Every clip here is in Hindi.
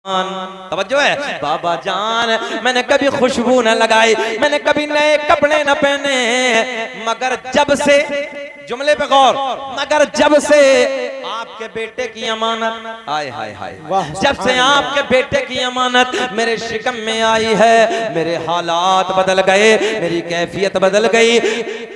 तवज्जो है। बाबा जान मैंने कभी खुशबू न लगाई, मैंने कभी नए कपड़े न पहने, मगर जब से, जुमले पे गौर, मगर जब से आपके बेटे की अमानत, आय हाय हाय, जब से आपके बेटे की अमानत मेरे शिकम में आई है, मेरे हालात बदल गए, मेरी कैफियत बदल गई।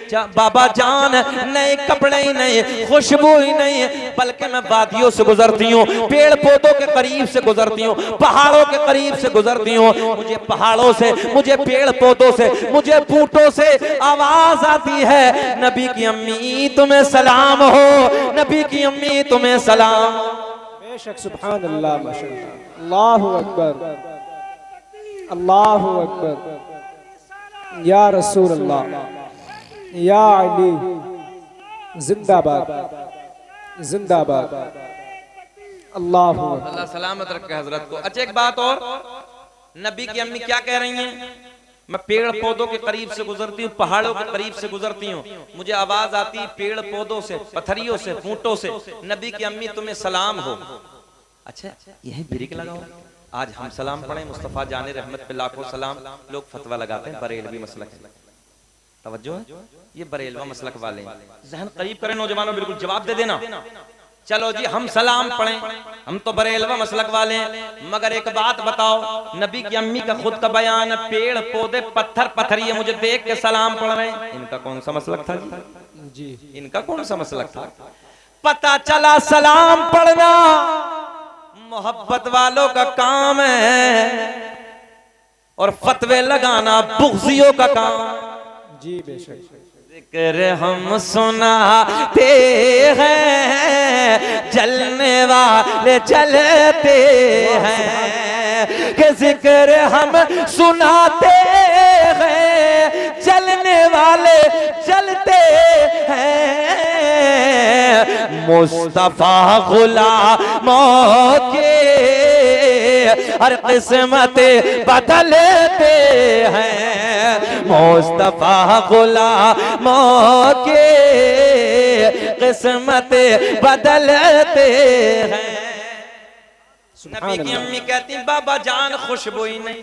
बाबा जान नए कपड़े ही नहीं, खुशबू ही नहीं, बल्कि मैं वादियों से गुजरती हूँ, पेड़ पौधों के करीब से गुजरती हूँ, पहाड़ों के करीब से गुजरती हूँ, मुझे पहाड़ों से, मुझे पेड़ पौधों से, मुझे बूटों से आवाज आती है, नबी की अम्मी तुम्हें सलाम हो, नबी की अम्मी तुम्हें सलाम हो। बेशक सुभान अल्लाह, माशाअल्लाह, अल्लाहु अकबर, अल्लाहु अकबर, या रसूल अल्लाह, या अली, जिंदाबाद जिंदाबाद, अल्लाहु अकबर। अल्लाह सलामत रखे हजरत को। अच्छा एक बात और, नबी की अम्मी क्या कह रही हैं? मैं पेड़ पौधों के करीब से गुजरती हूँ, पहाड़ों के करीब से गुजरती हूँ, मुझे आवाज आती है पेड़ पौधों से, पत्थरियों से, फूटों से, नबी की अम्मी तुम्हें सलाम हो। अच्छा यही ब्रेक लगाओ, आज हम सलाम पढ़े, मुस्तफा जाने रहमत पे लाखों सलाम। लोग फतवा लगाते हैं बरेलवी मसलक है, तवज्जो है, ये बरेलवा मसलक वाले हैं। जहन करीब करें नौजवानों, बिल्कुल जवाब दे देना। चलो जी हम सलाम पढ़ें, हम तो बरेलवा मसलक वाले हैं, मगर एक बात बताओ, नबी की अम्मी का खुद का बयान है, पेड़ पौधे पत्थर पत्थरिए मुझे देख के सलाम पढ़ रहे हैं, इनका कौन सा मसलक था जी? इनका कौन सा मसलक था? पता चला सलाम पढ़ना मोहब्बत वालों का काम है और फतवे लगाना बुग़्ज़ियों का काम जी। बेशक जिक्र हम सुनाते हैं, जलने वाले जलते हैं, कि जिक्र हम सुनाते हैं, जलने वाले जलते हैं, मुस्तफा गुलामों के हर किस्मत बदलते हैं, मुस्तफा गुलामों के किस्मत बदलते हैं। नबी की अम्मी कहती बाबा जान खुशबू ही नहीं,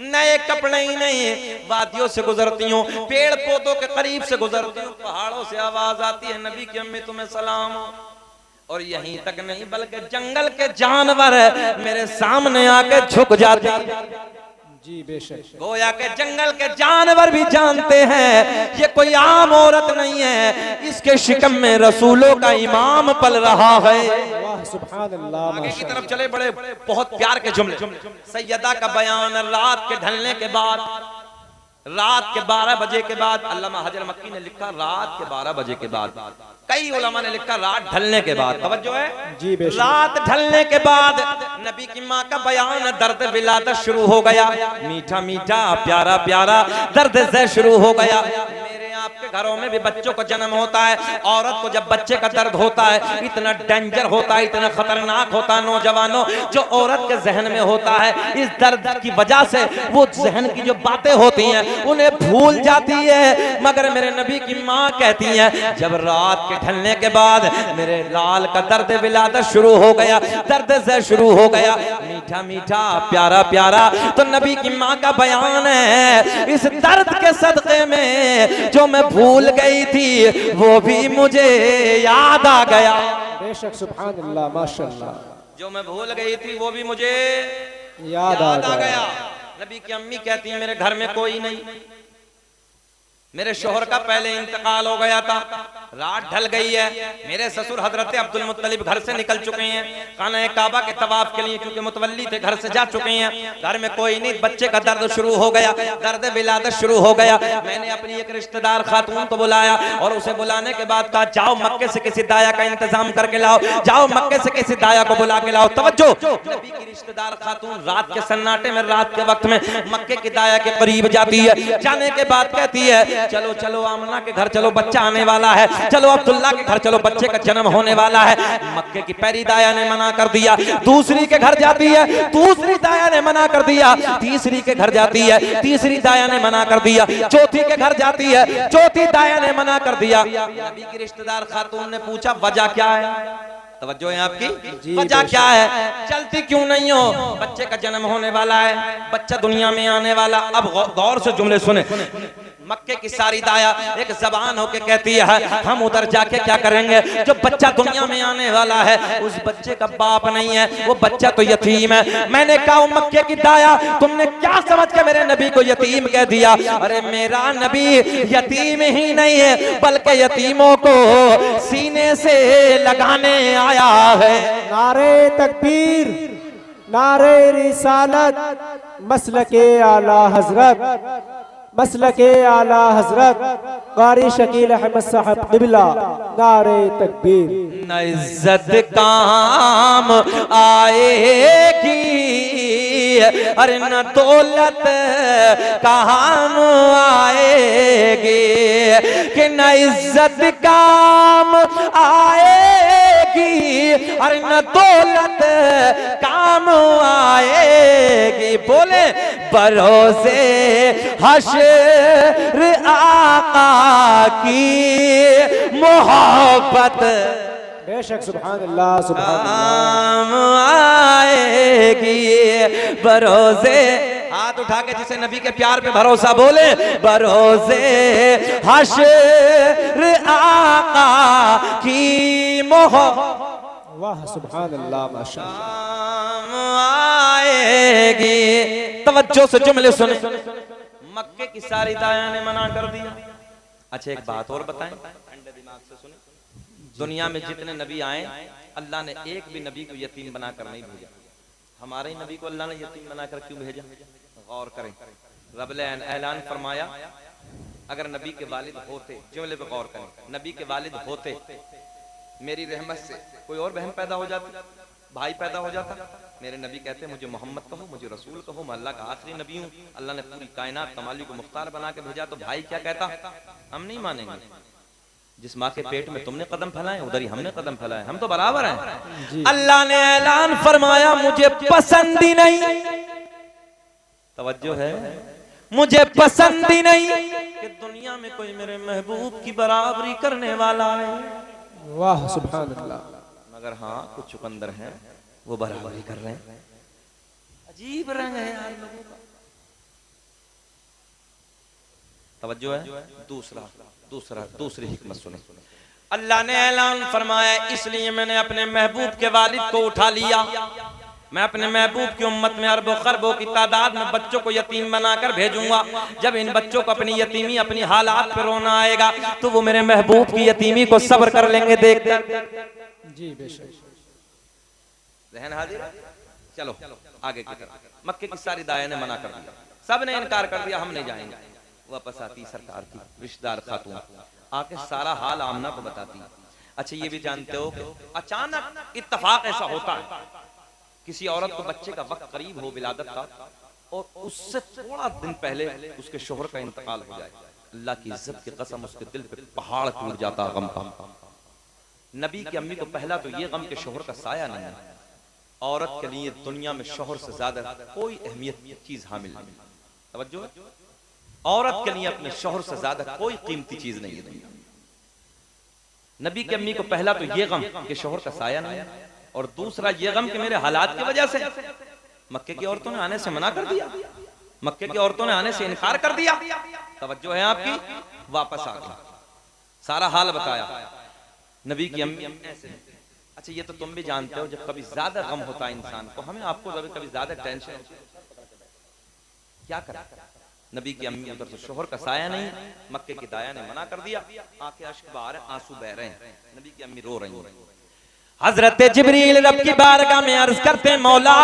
नए कपड़े ही नहीं, वादियों से गुजरती हूँ, पेड़ पौधों के करीब से गुजरती हूँ, पहाड़ों से आवाज आती है नबी की अम्मी तुम्हें सलाम हो। और यहीं तक नहीं बल्कि जंगल के जानवर मेरे सामने आके झुक जाते जी। बेशक गोया के जंगल के जानवर भी जानते हैं ये कोई आम औरत नहीं है, इसके शिकम में रसूलों का इमाम पल रहा है। वाह सुभान अल्लाह। आगे की तरफ चले, बड़े बहुत प्यार के जुमले। सैयदा का बयान रात के ढलने के बाद, रात के 12 बजे के बाद, अल्लामा हजर मक्की ने लिखा रात के 12 बजे के बाद, कई उलमा ने लिखा रात ढलने के बाद, तवज्जो है जी। रात ढलने के बाद नबी की माँ का बयान, दर्द विलादत शुरू हो गया, मीठा मीठा प्यारा प्यारा दर्द से शुरू हो गया। मेरे आपके घरों में भी बच्चों को जन्म होता है, औरत को जब बच्चे का दर्द होता है इतना डेंजर होता है, इतना खतरनाक होता है नौजवानों, जो औरत के जहन में होता है, इस दर्द की वजह से वो जहन की जो बातें होती हैं उन्हें भूल जाती है। मगर मेरे नबी की माँ कहती हैं जब रात के ढलने के बाद मेरे लाल का दर्द विलादत शुरू हो गया, दर्द से शुरू हो गया, मीठा मीठा प्यारा प्यारा, तो नबी की माँ का बयान है इस दर्द के सदक़े में जो मैं भूल गई थी वो भी मुझे याद आ गया। बेशक सुभान अल्लाह, माशाअल्लाह, जो मैं भूल गई थी वो भी मुझे याद आ गया। नबी की अम्मी कहती है मेरे घर में कोई नहीं, मेरे शोहर का पहले इंतकाल हो गया था, रात ढल गई है, मेरे ससुर हजरत अब्दुल मुत्तलिब घर से निकल चुके हैं खाना काबा के तवाफ के लिए, क्योंकि मुतवल्ली थे घर से जा चुके हैं, घर में कोई नहीं, बच्चे का दर्द शुरू हो गया, दर्द विलादत शुरू हो गया। मैंने अपनी एक रिश्तेदार खातून को बुलाया और उसे बुलाने के बाद कहा जाओ मक्के से किसी दाया का इंतजाम करके लाओ, जाओ मक्के से किसी दाया को बुला के लाओ। तवज्जो, नबी की रिश्तेदार खातून रात के सन्नाटे में, रात के वक्त में मक्के की दाया के करीब जाती है, जाने के बाद कहती है चलो चलो आमना के घर चलो, बच्चा आने वाला है, चलो अब्दुल्ला के घर चलो, बच्चे का जन्म होने वाला है। मक्के की पहली दाया ने मना कर दिया, दूसरी के घर जाती है, दूसरी दाया ने मना कर दिया, तीसरी के घर जाती है, तीसरी दाया ने मना कर दिया, चौथी के घर जाती है, चौथी दाया ने मना कर दिया। नबी की रिश्तेदार खातून ने पूछा वजह क्या है? तवज्जो है आपकी? जी, वजह बेशक। क्या है? चलती क्यों नहीं हो? बच्चे का जन्म होने वाला है, बच्चा दुनिया में आने वाला। अब गौर से जुमले सुने। मक्के की सारी दाया एक जबान होके कहती है हम उधर जाके क्या करेंगे? जो बच्चा दुनिया में आने वाला है उस बच्चे का बाप नहीं है, वो बच्चा तो यतीम है। मैंने कहा मक्के की दाया तुमने क्या समझ के मेरे नबी को यतीम कह दिया? अरे मेरा नबी यतीम ही नहीं है बल्कि यतीमों को सीने से लगाने आया है। नारे तकबीर, नारे रिसालत, मसलके आला हजरत, मसलके आला हजरत कारी शकील अहमद साहब क़िबला। नारे तकबीर। न इज्जत काम आएगी, अरे न दौलत काम आएगी, कि न इज्जत काम आएगी, अरे न दौलत काम आएगी। बोले भरोसे हश्र आका की मोहब्बत बेशक सुभान अल्लाह, सुभान अल्लाह। आएगी भरोसे। हाथ उठा के जिसे नबी के प्यार पे भरोसा बोले, भरोसे हश्र आका की मोहब्बत वाह सुभान अल्लाह, माशाअल्लाह। आएगी। तवज्जो से जुमले सुने। मक्के की सारी दाया ने मना कर दिया। अच्छा एक बात और बताएं, ठंडे दिमाग से सुने। दुनिया में जितने नबी आए अल्लाह ने एक भी नबी को यतीम बनाकर नहीं भेजा। हमारे ही नबी को अल्लाह ने यतीम बनाकर क्यों भेजा? गौर करें। रब ने ऐलान फरमाया अगर नबी के वालिद होते, जुमले पे गौर करें, नबी के वालिद होते मेरी रहमत से कोई और बहन पैदा हो जाती, भाई पैदा हो जाता, मेरे नबी कहते मुझे मोहम्मद कहो, मुझे रसूल कहो, मैं अल्लाह का आखिरी नबी हूँ, अल्लाह ने पूरी कायनात कमाली को मुख्तार बना के भेजा, तो भाई क्या कहता? हम नहीं मानेंगे। जिस माँ के पेट में तुमने कदम फैलाए उधर ही हमने कदम फैलाए, हम तो बराबर हैं। अल्लाह ने ऐलान फरमाया मुझे पसंद ही नहीं, तवज्जो है, मुझे पसंद ही नहीं कि दुनिया में कोई मेरे महबूब की बराबरी करने वाला है। वाह सुभान अल्लाह। मगर हाँ कुछ चुकंदर हैं वो बराबरी कर रहे हैं। अजीब रंग है यार लोगों का। तवज्जो है। दूसरी हिकमत सुने। अल्लाह ने ऐलान फरमाया इसलिए मैंने अपने महबूब के वालिद को उठा लिया, मैं अपने महबूब की उम्मत में अरबों खरबों की तादाद में बच्चों को यतीम बनाकर भेजूंगा। जब इन बच्चों को अपनी यतीमी, अपनी हालात पे रोना आएगा तो वो मेरे महबूब की यतीमी को सब्र कर लेंगे देखकर। जी बेशक। जहन हाजिर। चलो आगे की तरफ। मक्के की सारी दाया ने मना कर दिया, सब ने इनकार कर दिया, हम नहीं जाएंगे। वापस आती सरकार की रिश्तेदार खातून, आके सारा हाल आमना को बताती। अच्छा ये भी जानते हो कि अचानक इत्तेफाक ऐसा होता है, किसी औरत को बच्चे का वक्त करीब हो विलादत का और उससे थोड़ा दिन पहले उसके शोहर का इंतकाल हो जाए, अल्लाह की इज्जत की कसम उसके दिल पे पहाड़ टूट जाता गम का। नबी की अम्मी को पहला तो ये गम के शोहर का साया नहीं है। औरत के लिए दुनिया में शोहर से ज्यादा कोई अहमियत चीज हामिल नहीं। तवज्जो, औरत के लिए अपने शोहर से ज्यादा कोई कीमती चीज नहीं है दुनिया में। नबी की अम्मी को पहला तो ये गम कि शोहर का साया नहीं है, और दूसरा ये गम कि मेरे हालात की वजह से मक्के की औरतों ने आने से मना कर दिया, मक्के की औरतों ने आने से इनकार कर दिया। तवज्जो है आपकी। वापस आ गया, सारा हाल बताया नबी की अम्मी ऐसे। अच्छा ये तो तुम भी जानते हो जब कभी ज्यादा गम होता है इंसान को, हमें आपको कभी ज्यादा टेंशन होती है, क्या करें? नबी की अम्मी उधर से शोहर का साया नहीं, मक्के की दाया ने मना कर दिया, आंखें अश्क बहा रहे, आंसू बह रहे हैं, नबी की अम्मी रो रही हैं। हजरत जिब्रील रब की बारगाह में अर्ज करते मौला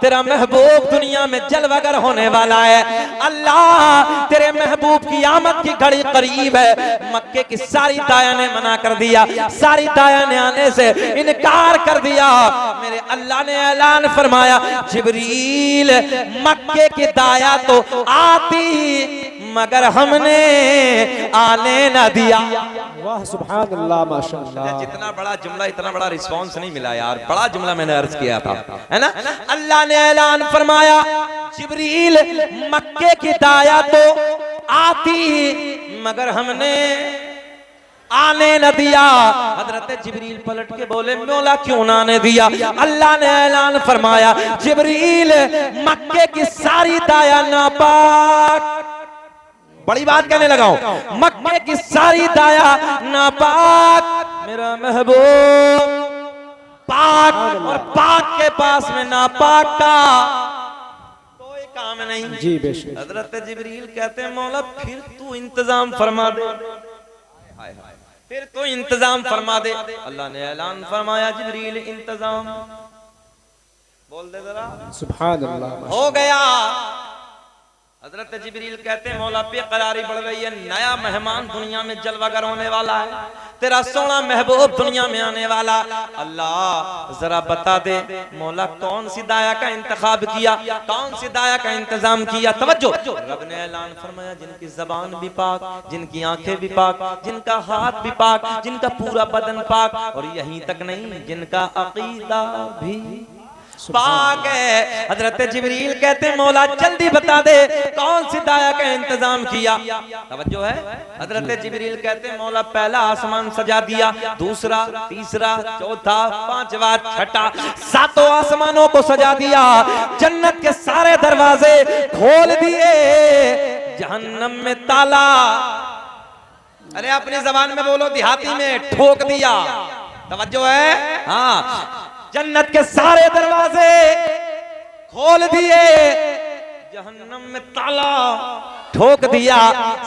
तेरा महबूब दुनिया में जलवागर होने वाला है, अल्लाह तेरे महबूब की आमद की घड़ी करीब है। मक्के की सारी दाया ने मना कर दिया, सारी दाया ने आने से इनकार कर दिया। मेरे अल्लाह ने ऐलान फरमाया जिब्रील मक्के की दाया तो आती मगर हमने आने न दिया। वाह सुभान अल्लाह, माशाअल्लाह। जितना बड़ा जुमला इतना बड़ा रिस्पांस नहीं मिला यार, बड़ा जुमला मैंने अर्ज किया था, है ना? अल्लाह ने ऐलान फरमाया जिब्रील मक्के की दाया तो आती मगर हमने आने न दिया। हजरत जिब्रील पलट के बोले मौला क्यों ना आने दिया? अल्लाह ने ऐलान फरमाया जिब्रील मक्के की सारी दाया नापाक, बड़ी बात कहने लगा हूं, मक्के की सारी दाया नापाक, मेरा महबूब पाक, और पाक के पास में नापाक का कोई काम नहीं। जी बेशक। हजरत जिब्रील कहते हैं मौला फिर तू इंतजाम फरमा दे, फिर तो इंतजाम फरमा दे। अल्लाह ने ऐलान फरमाया जिब्रील इंतजाम, बोल दे जरा सुभान अल्लाह। हो गया। हजरत जिब्रील कहते हैं मौला बेकरारी बढ़ रही है, नया मेहमान दुनिया में जलवागर होने वाला है, तेरा सोना महबूब दुनिया में आने वाला। अल्लाह जरा बता दे मौला कौन सी दाया का इंतखाब किया, कौन सी दाया का इंतजाम किया? तवज्जो, रब ने ऐलान फरमाया जिनकी जबान भी पाक, जिनकी आंखें भी पाक, जिनका हाथ भी पाक, जिनका पूरा बदन पाक, और यहीं तक नहीं जिनका अकीदा भी पाक है। हजरत जिब्रील कहते हैं मौला जल्दी बता दे कौन सी दाया का इंतजाम किया? तवज्जो है। हजरत जिब्रील कहते हैं मौला पहला आसमान सजा दिया, दूसरा, तीसरा, चौथा, पांचवा, छठा, सातों आसमानों को सजा दिया, जन्नत के सारे दरवाजे खोल दिए, जहन्नम में ताला, अरे अपनी जबान में बोलो देहाती में, ठोक दिया। तवज्जो है। हाँ, जन्नत के सारे दरवाजे खोल दिए, जहन्नम में ताला ठोक दिया।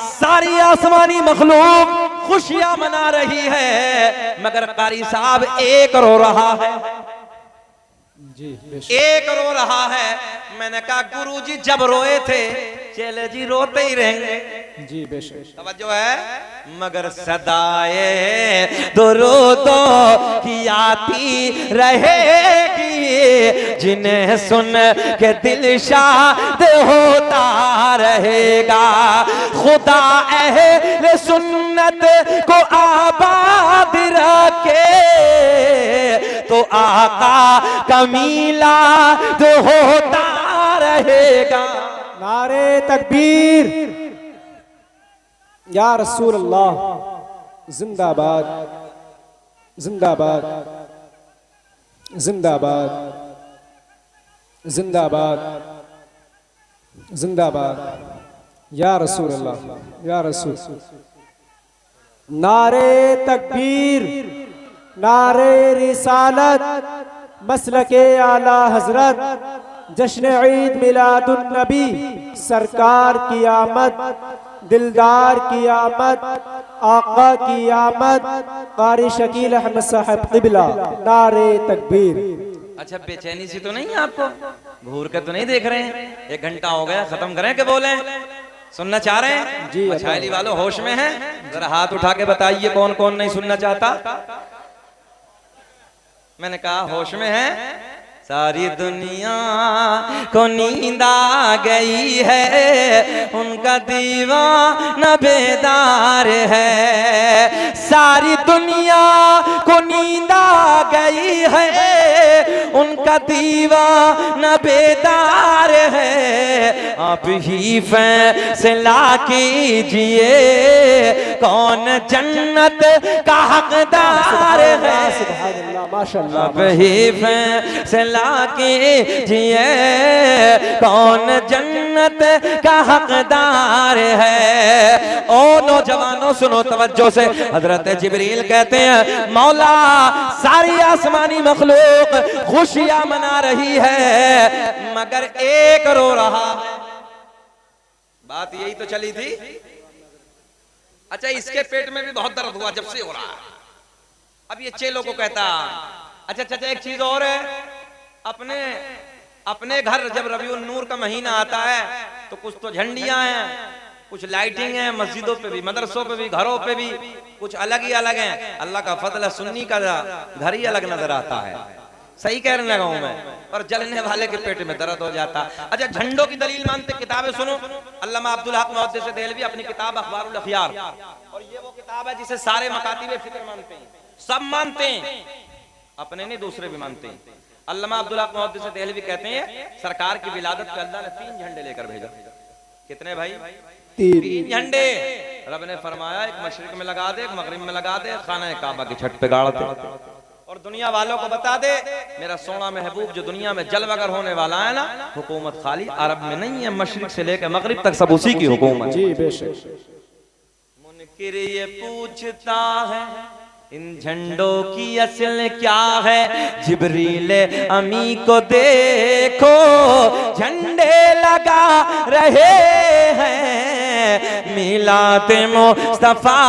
सारी आसमानी मखलूक खुशियां मना रही है, मगर कारी साहब एक रो रहा है। जी एक रो रहा है। मैंने कहा गुरुजी जब रोए थे चेले जी रोते ही रहेंगे। जी बेशक। तवज्जो है। मगर सदाए दुरूदों की आती रहेगी, जिन्हें सुन के दिल शाद होता रहेगा। खुदा अहले सुन्नत को आबाद रखे तो आका का मीलाद होता रहेगा। नारे तकबीर, या रसूल अल्लाह, जिंदाबाद जिंदाबाद जिंदाबाद जिंदाबाद जिंदाबाद, या रसूल अल्लाह, या रसूल। नारे तकबीर, नारे रिसालत, मसलके आला हजरत, जश्न ईद मिलादुन नबी, सरकार की आमद, दिलदार की आमद, आका की आमद, कारी शकील अहमद साहब क़िबला। नारे तकबीर। अच्छा बेचैनी सी तो नहीं है आपको? घूर के तो नहीं देख रहे हैं? 1 घंटा हो गया, खत्म करें कि बोले? सुनना चाह रहे हैं? जी। मछली वालों होश में हैं? जरा हाथ उठा के बताइए कौन कौन नहीं सुनना चाहता। मैंने कहा होश में है। सारी दुनिया को नींद आ गई है, उनका दीवाना बेदार है। सारी दुनिया को नींद आ गई है, उनका दीवाना बेदार है। आप ही फैसला कीजिए कौन जन्नत का हकदार है। माशाअल्लाह। आप ही फैसला कीजिए कौन जन्नत का हकदार है। ओ नौजवानों सुनो तवज्जो से। हजरत जिब्रील कहते हैं मौला सारी आसमानी मखलूक खुशियां मना रही है, मगर एक रो रहा है। बात यही तो चली थी। अच्छा इसके पेट में भी बहुत दर्द हुआ जब से हो रहा है। अब ये चेलों को कहता अच्छा चाचा एक चीज और है, अपने घर जब रबीउन नूर का महीना आता है तो कुछ तो झंडियां हैं, कुछ लाइटिंग है, मस्जिदों पे भी, मदरसों पे भी, घरों पे भी कुछ अलग ही अलग हैं। अल्लाह का फजल है, सुन्नी का घर ही अलग नजर आता है। सही कहने लगा हूं मैं। और जलने वाले के पेट में दर्द हो जाता। अच्छा झंडों की दलील मानते, किताबें सुनो। अल्लामा अब्दुल हक मुहद्दिस देहलवी अपनी किताब अखबारुल अखयार, और ये वो किताब है जिसे सारे मकातिब फिक्र मानते हैं, सब मानते हैं, अपने नहीं दूसरे भी मानते हैं। अल्लामा अब्दुल हक मुहद्दिस देहलवी कहते हैं सरकार की विलादत पे अल्लाह ने 3 झंडे लेकर भेजा। कितने भाई? 3 झंडे। रब ने फरमाया एक मशरिक में लगा दे, एक मगरिब में लगा दे, खाना काबा की छत पे गाड़ दे और दुनिया वालों को बता दे मेरा सोना महबूब जो दुनिया में जलवगर होने वाला है ना, हुकूमत खाली अरब में नहीं है, मशरिक से लेकर मगरिब तक सब उसी की हुकूमत। जी बेशक। मुनकिर ये पूछता है इन झंडों की असल क्या है, जिब्रील अमी को देखो झंडे लगा रहे हैं, मिलाद मुस्तफा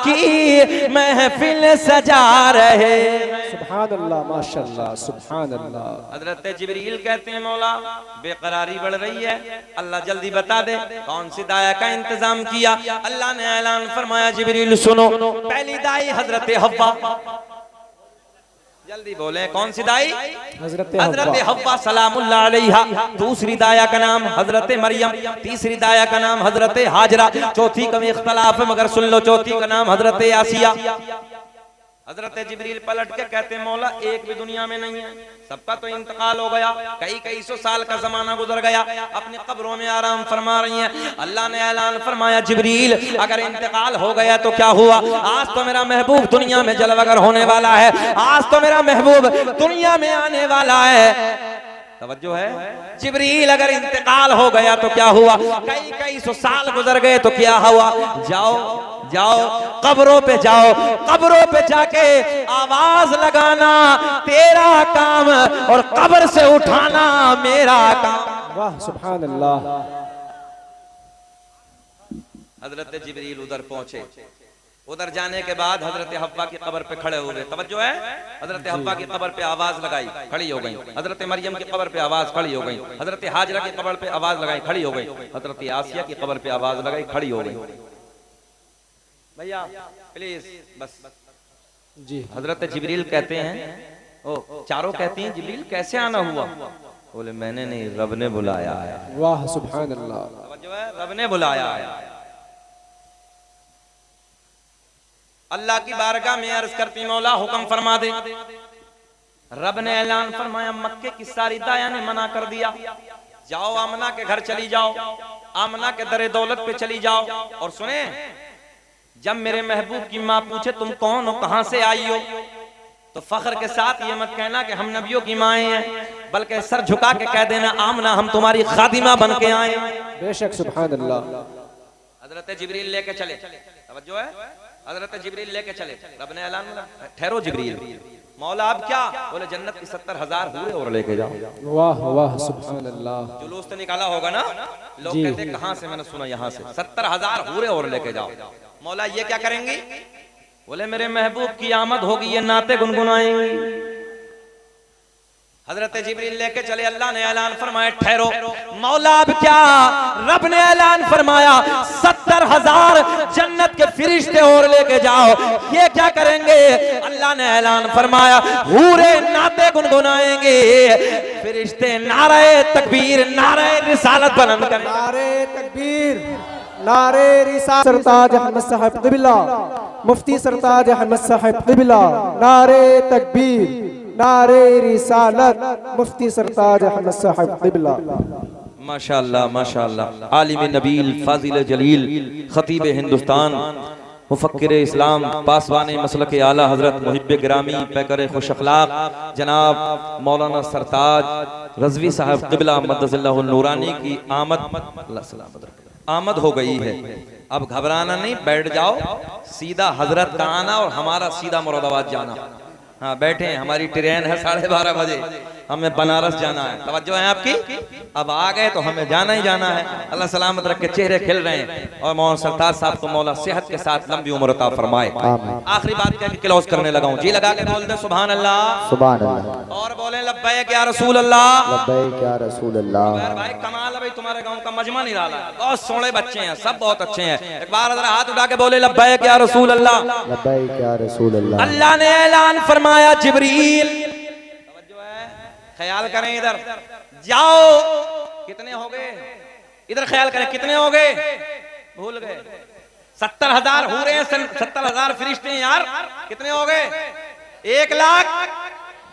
की महफिल सजा रहे हैं। सुभान अल्लाह, माशाअल्लाह, सुभान अल्लाह। हजरत जिब्रील कहते हैं मौला बेकरारी बढ़ रही है, अल्लाह जल्दी बता दे कौन सी दाया का इंतजाम किया। अल्लाह ने ऐलान फरमाया जिब्रील सुनो, पहली दाई हजरत हव्वा, जल्दी बोले कौन सी दाई, हजरत हव्वा सलामुल्लाह अलैहा। दूसरी दाया का नाम हजरत मरियम, तीसरी दाया का नाम हजरत हाजरा, चौथी का इख्तलाफ है मगर सुन लो, चौथी का नाम हजरत आसिया। हजरत जिब्रील पलट के कहते हैं मौला एक भी दुनिया में नहीं है, सबका तो इंतकाल हो गया, कई सौ साल का जमाना गुजर गया, अपनी कब्रों में आराम फरमा रही हैं। अल्लाह ने ऐलान फरमाया जिब्रील अगर इंतकाल हो गया तो क्या हुआ, आज तो मेरा महबूब दुनिया में जलवगर होने वाला है, आज तो मेरा महबूब दुनिया में आने वाला है। तवज्जो है, जिब्रील अगर इंतकाल हो गया तो क्या हुआ, कई सौ साल गुजर गए तो क्या हुआ, जाओ जाओ कब्रों पे जाओ, कब्रों पे जाके आवाज लगाना तेरा काम और कब्र से उठाना मेरा काम। वाह सुभान अल्लाह। हजरत जिब्रील उधर पहुंचे, उधर जाने के बाद हजरत हव्वा की कब्र पे खड़े हो गए। तवज्जो है, हजरत हव्वा की कब्र पे आवाज लगाई, खड़ी हो गई। हजरत मरियम की कब्र पे आवाज खड़ी हो गई, हजरत हाजरा की कब्र पे आवाज लगाई, खड़ी हो गई। हजरत आसिया की कब्र पे आवाज लगाई, खड़ी हो गई। भैया प्लीज बस जी। हजरत जिब्रील कहते हैं, ओ चारों कहती हैं जिब्रील कैसे आना हुआ, बोले मैंने नहीं रब ने बुलाया है। वाह सुभान अल्लाह। तवज्जो है, रब ने बुलाया है। अल्लाह की बारगाह में अर्ज करती मौला हुक्म फरमा दे। रब ने ऐलान फरमाया, मक्के की सारी दाया ने मना कर दिया, जाओ आमना के घर चली जाओ, आमना के दरे दौलत पे चली जाओ। और सुने, जब मेरे महबूब की माँ पूछे तुम कौन हो, कहां से आई हो, तो फख्र के साथ ये मत कहना कि हम नबियों की माएँ हैं, बल्कि सर झुका के कह देना आमना हम तुम्हारी खादिमा बन के आए। बेशक सुभान अल्लाह। हजरत जिब्रील लेके चले, तवज्जो है, हजरत जिब्रील लेके चले। रब ने ऐलान किया, ठहरो जिब्रील, मौला अब क्या, बोले जन्नत की 70,000 हूरें और लेके जाओ। वाह वाह सुभान अल्लाह। जुलूस तो निकाला होगा ना, लोग कहते कहां से, मैंने सुना यहां से 70,000 हूरें और लेके जाओ। मौला ये क्या करेंगी, बोले मेरे महबूब की आमद होगी, ये नाते गुनगुनाएंगी। हजरत जिब्रील लेके चले, अल्लाह ने ऐलान फरमाया ठहरो। मौला अब क्या, रब ने ऐलान फरमाया 70,000 जन्नत के फरिश्ते और लेके जाओ। ये क्या करेंगे, अल्लाह ने ऐलान फरमाया हूरे नाते गुनगुनाएंगे, फरिश्ते नारे तकबीर नारे रिसालत बुलंद करेंगे। नारे तकबीर नारे रिसालत। सरताज अहमद साहब क़िबला, मुफ्ती सरताज अहमद साहब क़िबला, नारे तकबीर नारे रिसालत, मुफ्ती सरताज अहमद साहब क़िबला। माशाअल्लाह माशाअल्लाह। आलिम नबील फाजिल जलील खतीब हिंदुस्तान मुफक्किर इस्लाम पासवान मसलक आला हजरत मुहिब्बे गिरामी पैकर खुश अखलाक जनाब मौलाना सरताज रज़वी साहब क़िबला मद्दसल्लाहु नूरानी की आमद हो गई है। अब घबराना नहीं, बैठ जाओ, सीधा हजरत का आना और हमारा सीधा मुरादाबाद जाना। हाँ बैठे, हमारी ट्रेन है 12:30 बजे, हमें बनारस जाना है। तवज्जो है आपकी, अब आ गए तो हमें जाना ही जाना है। अल्लाह सलामत रख के, चेहरे खिल रहे हैं और मौलाना सरताज साहब को मौला सेहत के साथ लंबी उम्र अता फरमाए। आखिरी बात कह के क्लोज करने लगा हूँ, जी लगा के बोल दे सुभान अल्लाह सुभान अल्लाह, और बोले लब्बैक या रसूल अल्लाह लब्बैक या रसूल अल्लाह। भाई कमाल है भाई, तुम्हारे गाँव का मजमा नहीं डाला, बहुत सोने बच्चे हैं, सब बहुत अच्छे हैं। एक बार अगर हाथ उठा के बोले लब्बैक या रसूल अल्लाह लब्बैक या रसूल अल्लाह। अल्लाह ने ऐलान फरमाया जिब्रील, ख्याल करें इधर जाओ, कितने हो गए, इधर ख्याल करें कितने हो गए, भूल गए 70,000 हूरें हैं, 70,000 फरिश्ते हैं यार, कितने हो गए 1 लाख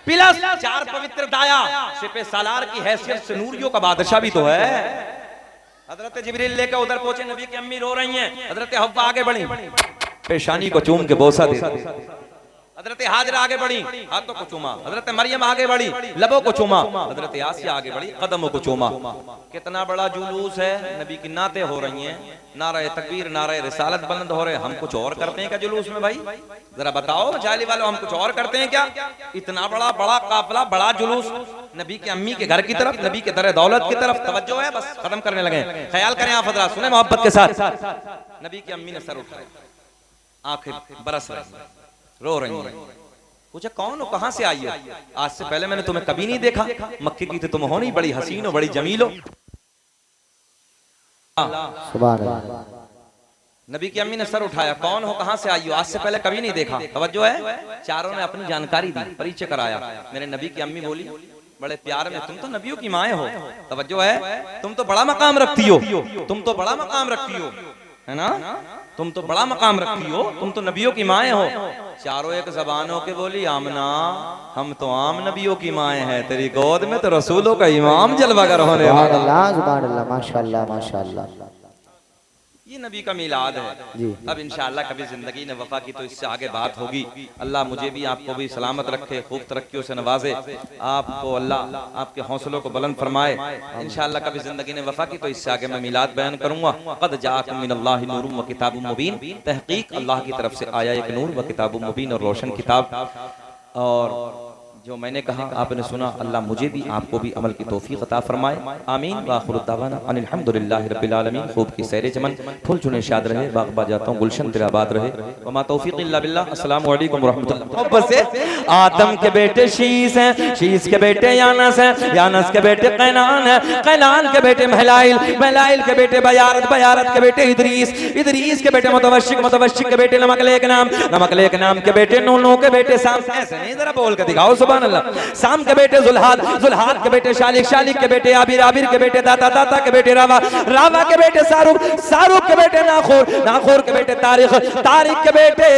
प्लस 4 पवित्र दाया सिपे सालार की हैसियत से नूरियों का बादशाह भी तो है। हजरत जिब्रील लेकर उधर पहुंचे, नबी की अम्मी रो रही हैं। हजरत हव्वा आगे बढ़ी, पेशानी को चूम के बोसा दे। हजरत हाजरा आगे बढ़ी, हाथों को चूमा। हजरत मरियम आगे बढ़ी, लबों को चूमा। हजरत आसिया आगे बढ़ी, कदमों को चूमा। कितना बड़ा जुलूस है, नबी की नाते हो रही हैं, नारा तकबीर, नारा रिसालत बुलंद हो रहे। हम कुछ और करते हैं क्या जुलूस में भाई? जरा बताओ जाली वालों, हम कुछ और करते हैं क्या? इतना बड़ा काफिला, बड़ा जुलूस नबी की अम्मी के घर की तरफ, नबी के दर दौलत की तरफ तवज्जो है। बस खत्म करने लगे। ख्याल करें आप हजरात, सुने मोहब्बत के साथ। नबी की अम्मी ने सर उठाया, आंखें बरस रही, रो रही हैं। पूछा कौन हो, कहां से आई हो? आज से पहले मैंने तुम्हें कभी नहीं देखा। मक्के की थी तुम हो नहीं, बड़ी हसीन हो, बड़ी जमील हो। सुभान अल्लाह। नबी की अम्मी ने सर उठाया, कौन हो, कहां से आई हो? आज से पहले कभी नहीं देखा। तवज्जो है। चारों ने अपनी जानकारी दी, परिचय कराया। मेरे नबी की अम्मी बोली बड़े प्यार में, तुम तो नबियों की माए हो। तवज्जो है, तुम तो बड़ा मकाम रखती हो, तुम तो बड़ा मकाम रखती हो, है ना? तुम तो बड़ा मकाम रखती हो, तुम तो नबियों की माए हो। चारों एक जबान होके बोली, आमना हम तो आम नबियों की माए हैं, तेरी गोद में तो रसूलों का इमाम जलवागर होने वाला। सुभान अल्लाह, माशाअल्लाह माशाअल्लाह। ये नबी का मिलाद है जी। अब इंशाअल्लाह कभी जिंदगी ने वफा की तो इससे आगे बात होगी। अल्लाह मुझे भी आपको भी सलामत रखे, खूब तरक्कियों से नवाजे। आपको अल्लाह आपके हौसलों को बुलंद फरमाए। इंशाअल्लाह कभी जिंदगी ने वफा की तो इससे आगे मैं मिलाद बयान करूंगा। क़द जाअकुम मिनल्लाहि नूरुम व किताबुम मुबीन, तहकीक अल्लाह की तरफ से आया एक नूर व किताबुम मुबीन, और रोशन किताब। और जो मैंने कहा आपने सुना, अल्लाह मुझे भी आपको भी अमल की तौफीक अता फरमाए। आमीन। व आखिरु दावाना अनिल हम्दुलिल्लाहि रब्बिल आलमीन। खूब की सैर चमन, फूल चुने शाद रहे, बागबा जाता हूं, गुलशन तेरा आबाद रहे। व मा तौफीक इल्ला बिल्लाह। अस्सलामु अलैकुम व रहमतुल्लाह। आदम के बेटे शीस हैं, शीस के बेटे यानस हैं, यानस के बेटे कैनान हैं, कैनान के बेटे महलाइल, महलाइल के बेटे बयारत, बयारत के बेटे इदरीस, इदरीस के बेटे मुतवश्शिक, मुतवश्शिक के बेटे नमकलेक नाम, नमकलेक नाम के बेटे नूह के बेटे साम। ऐसे नहीं, जरा बोल के दिखाओ सुभान अल्लाह। साम के बेटे जुल्हाद, जुल्हाद के बेटे शालिक, शालिक के बेटे आबिर, आबिर के बेटे दाता, दाता के बेटे रावा, रावा के बेटे सारुक, सारुक के बेटे नाखूर, नाखूर के बेटे तारिक, तारिक के बेटे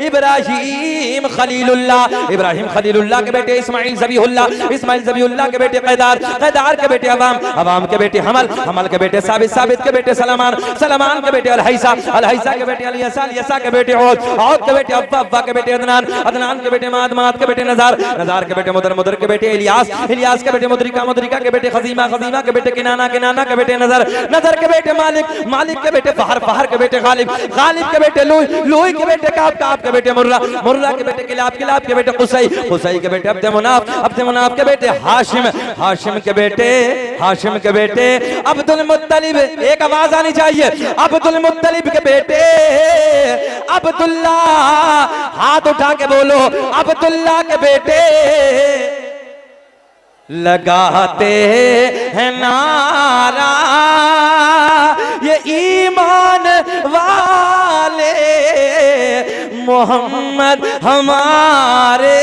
इब्राहिम खलीलुल्लाह, इब्राहिम खलीलुल्लाह के बेटे इस्माइल ज़बीहुल्लाह, इस्माइल ज़बीहुल्लाह के बेटे क़ैदार, क़ैदार के बेटे अवाम, अवाम के बेटे हमल, हमल के बेटे साबित, साबित के बेटे सलमान, सलमान के बेटे अलहैसा, अलहैसा के बेटे अलियसा, अलियसा के बेटे औद, औद के बेटे अव्वा, अव्वा के बेटे अदनान, अदनान के बेटे माद, माद के बेटे नज़ार, नज़ार के बेटे मुदर, मुदर के बेटे इलियास, इलियास के बेटे मुदरिका, मुदरिका के बेटे खजीमा, खजीमा के बेटे किनाना, किनाना के बेटे नजर, नजर के बेटे मालिक, मालिक के बेटे फहर, फहर के बेटे गालिब, गालिब के बेटे लूई, लूई के बेटे काब, काब के बेटे मुर्रा, मुर्रा के बेटे किलाब, किलाब के बेटे कुसई, कुसई के बेटे अब्द मुनाफ, अब्द मुनाफ के बेटे हाशिम, हाशिम के बेटे, हाशिम के बेटे अब्दुल मुत्तलिब। एक आवाज आनी चाहिए, अब्दुल मुत्तलिब के बेटे अब्दुल्ला। हाथ उठा के बोलो, अब्दुल्ला के बेटे लगाते हैं नारा ये ईमान वाले, मोहम्मद हमारे।